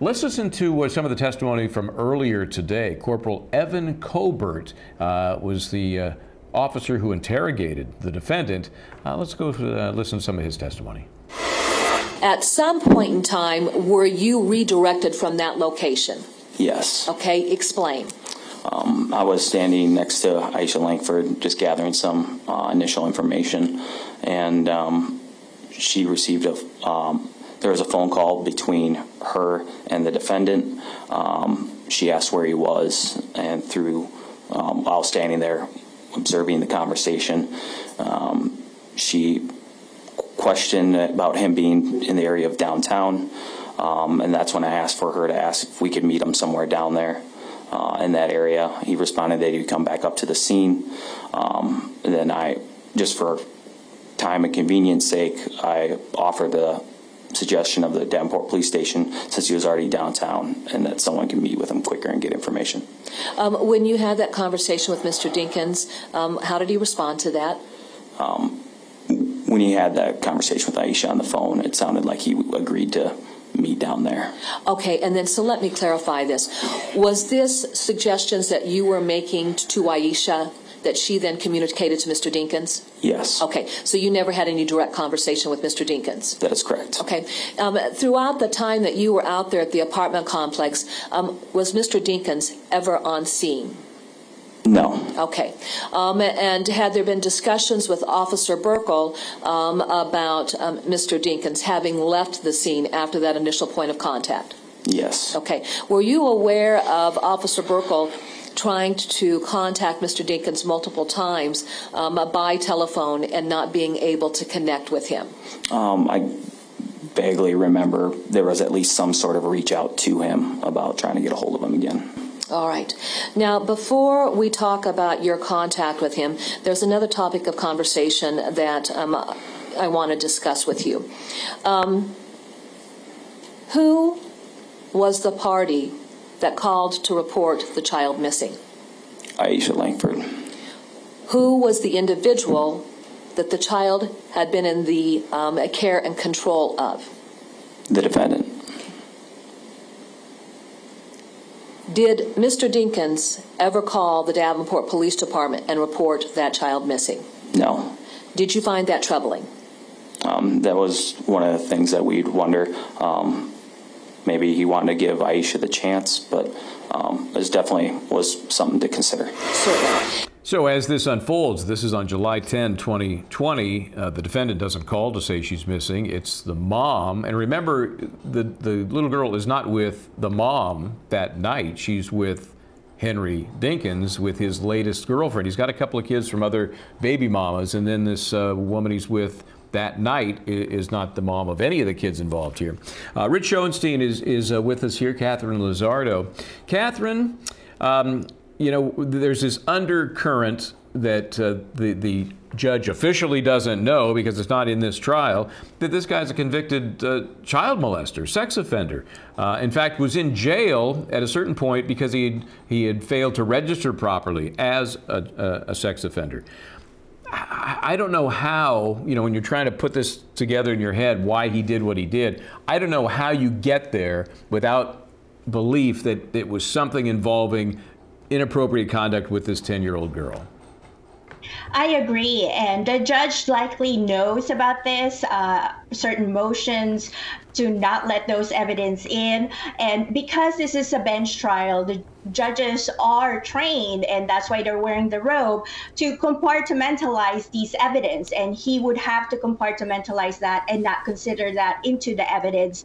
Let's listen to some of the testimony from earlier today. Corporal Evan Colbert was the officer who interrogated the defendant. Let's go listen to some of his testimony. At some point in time, were you redirected from that location? Yes. Okay, explain. I was standing next to Aisha Langford, just gathering some initial information, and she received there was a phone call between her and the defendant. She asked where he was, and while standing there observing the conversation, she questioned about him being in the area of downtown, and that's when I asked for her to ask if we could meet him somewhere down there in that area. He responded that he'd come back up to the scene, and then just for time and convenience sake, I offered the suggestion of the Davenport Police Station, since he was already downtown, and that someone can meet with him quicker and get information. When you had that conversation with Mr. Dinkins, how did he respond to that? When he had that conversation with Aisha on the phone, it sounded like he agreed to meet down there. Okay, and then so let me clarify this. Was this suggestions that you were making to Aisha that she then communicated to Mr. Dinkins? Yes. Okay, so you never had any direct conversation with Mr. Dinkins? That is correct. Okay. Throughout the time that you were out there at the apartment complex, was Mr. Dinkins ever on scene? No. Okay. And had there been discussions with Officer Burkle about Mr. Dinkins having left the scene after that initial point of contact? Yes. Okay. Were you aware of Officer Burkle trying to contact Mr. Dinkins multiple times by telephone and not being able to connect with him? I vaguely remember there was at least some sort of reach out to him about trying to get a hold of him again. All right. Now, before we talk about your contact with him, there's another topic of conversation that I want to discuss with you. Who was the party that called to report the child missing? Aisha Langford. Who was the individual that the child had been in the care and control of? The defendant. Did Mr. Dinkins ever call the Davenport Police Department and report that child missing? No. Did you find that troubling? That was one of the things that we'd wonder. Maybe he wanted to give Aisha the chance, but it definitely was something to consider. Certainly. So as this unfolds, this is on July 10, 2020. The defendant doesn't call to say she's missing. It's the mom. And remember, the little girl is not with the mom that night. She's with Henry Dinkins, with his latest girlfriend. He's got a couple of kids from other baby mamas, and then this woman he's with that night is not the mom of any of the kids involved here. Rich Schoenstein is with us here, Katherine Lizardo. Katherine, you know, there's this undercurrent that the judge officially doesn't know, because it's not in this trial, that this guy's a convicted child molester, sex offender. In fact, was in jail at a certain point because he had failed to register properly as a sex offender. I don't know how, you know, when you're trying to put this together in your head, why he did what he did. I don't know how you get there without belief that it was something involving inappropriate conduct with this 10-year-old girl. I agree, and the judge likely knows about this, certain motions to not let those evidence in, and because this is a bench trial, the judges are trained, and that's why they're wearing the robe, to compartmentalize these evidence, and he would have to compartmentalize that and not consider that into the evidence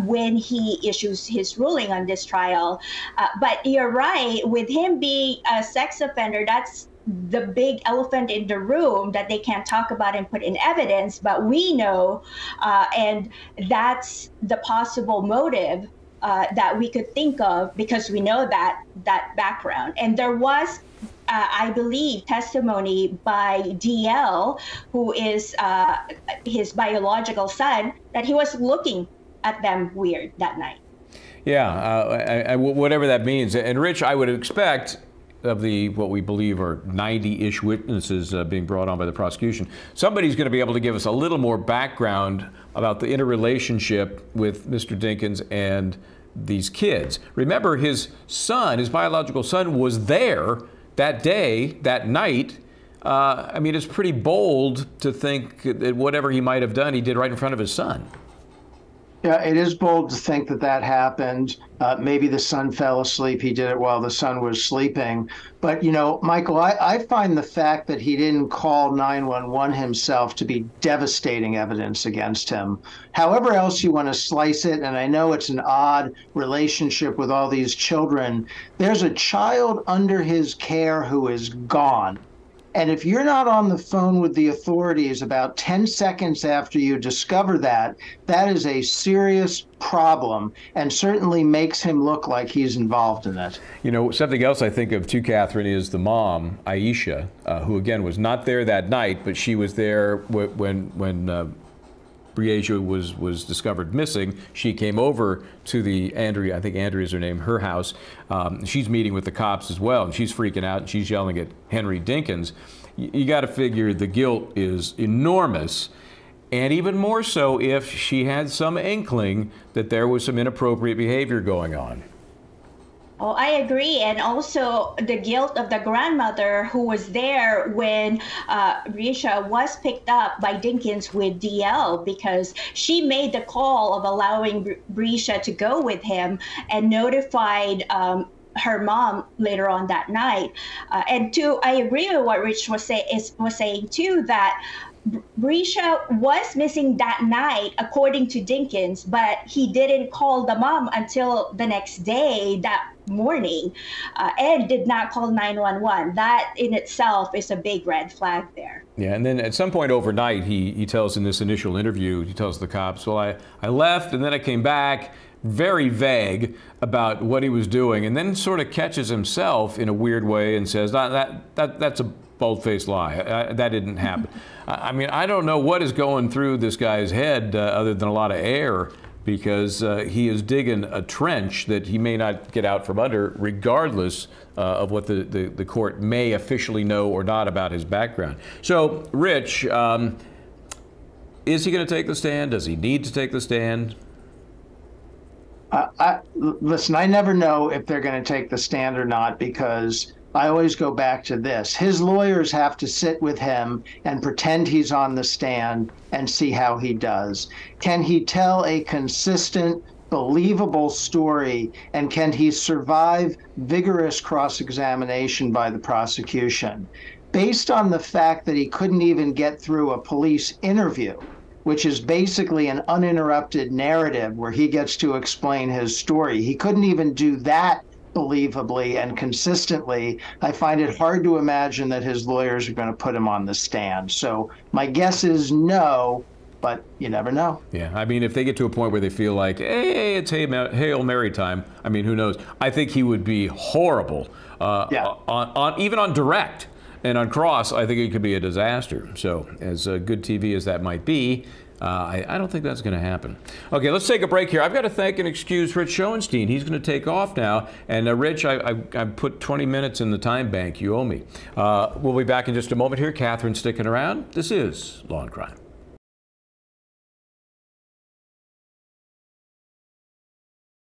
when he issues his ruling on this trial. But you're right, with him being a sex offender, that's the big elephant in the room that they can't talk about and put in evidence, but we know, and that's the possible motive that we could think of, because we know that background. And there was, I believe, testimony by DL, who is his biological son, that he was looking at them weird that night. Yeah, whatever that means. And Rich, I would expect, of the what we believe are 90-ish witnesses being brought on by the prosecution, somebody's going to be able to give us a little more background about the interrelationship with Mr. Dinkins and these kids. Remember, his son, his biological son, was there that day, that night. I mean, it's pretty bold to think that whatever he might have done, he did right in front of his son. Yeah, it is bold to think that that happened. Maybe the son fell asleep. He did it while the son was sleeping. But, you know, Michael, I find the fact that he didn't call 911 himself to be devastating evidence against him. However else you want to slice it, and I know it's an odd relationship with all these children, there's a child under his care who is gone. And if you're not on the phone with the authorities about 10 seconds after you discover that, that is a serious problem and certainly makes him look like he's involved in it. You know, something else I think of too, Katherine, is the mom, Aisha, who again was not there that night, but she was there when Breasia was discovered missing. She came over to the Andrea, I think Andrea is her name, her house. She's meeting with the cops as well, and she's freaking out and she's yelling at Henry Dinkins. You got to figure the guilt is enormous, and even more so if she had some inkling that there was some inappropriate behavior going on. Oh, I agree. And also the guilt of the grandmother who was there when Breasia was picked up by Dinkins with DL, because she made the call of allowing Breasia to go with him and notified her mom later on that night. And two, I agree with what Rich was saying too, that Breasia was missing that night, according to Dinkins, but he didn't call the mom until the next day, that morning, and did not call 911. That in itself is a big red flag there. Yeah, and then at some point overnight, he tells in this initial interview, he tells the cops, well, I left and then I came back, very vague about what he was doing, and then sort of catches himself in a weird way and says, that's a bold-faced lie. That didn't happen. I mean, I don't know what is going through this guy's head other than a lot of air, because he is digging a trench that he may not get out from under, regardless of what the court may officially know or not about his background. So, Rich, is he going to take the stand? Does he need to take the stand? Listen, I never know if they're going to take the stand or not, because I always go back to this. His lawyers have to sit with him and pretend he's on the stand and see how he does. Can he tell a consistent, believable story, and can he survive vigorous cross-examination by the prosecution? Based on the fact that he couldn't even get through a police interview, which is basically an uninterrupted narrative where he gets to explain his story, he couldn't even do that believably and consistently. I find it hard to imagine that his lawyers are going to put him on the stand. So my guess is no, but you never know. Yeah, I mean, if they get to a point where they feel like, hey, it's Hail Mary time, I mean, who knows? I think he would be horrible. Even on direct and on cross, I think it could be a disaster. So as good TV as that might be, I don't think that's going to happen. Okay, let's take a break here. I've got to thank and excuse Rich Schoenstein. He's going to take off now. And Rich, I put 20 minutes in the time bank. You owe me. We'll be back in just a moment here. Katherine sticking around. This is Law and Crime.